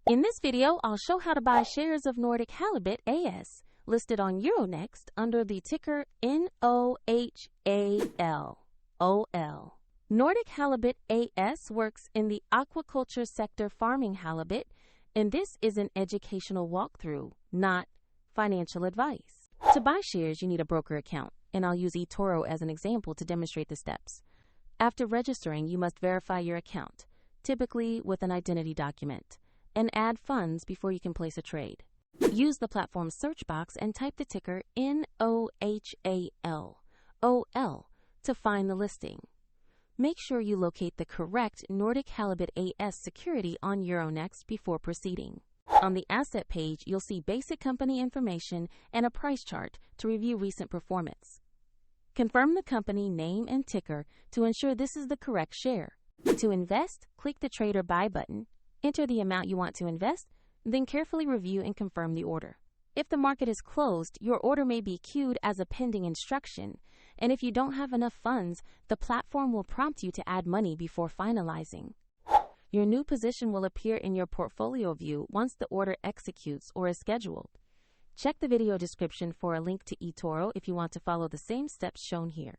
In this video, I'll show how to buy shares of Nordic Halibut AS, listed on Euronext under the ticker NOHAL.OL. Nordic Halibut AS works in the aquaculture sector farming halibut, and this is an educational walkthrough, not financial advice. To buy shares, you need a broker account, and I'll use eToro as an example to demonstrate the steps. After registering, you must verify your account, typically with an identity document, and add funds before you can place a trade. Use the platform's search box and type the ticker NOHAL.OL to find the listing. Make sure you locate the correct Nordic Halibut AS security on Euronext before proceeding. On the asset page, you'll see basic company information and a price chart to review recent performance. Confirm the company name and ticker to ensure this is the correct share. To invest, click the Trade or Buy button. Enter the amount you want to invest, then carefully review and confirm the order. If the market is closed, your order may be queued as a pending instruction, and if you don't have enough funds, the platform will prompt you to add money before finalizing. Your new position will appear in your portfolio view once the order executes or is scheduled. Check the video description for a link to eToro if you want to follow the same steps shown here.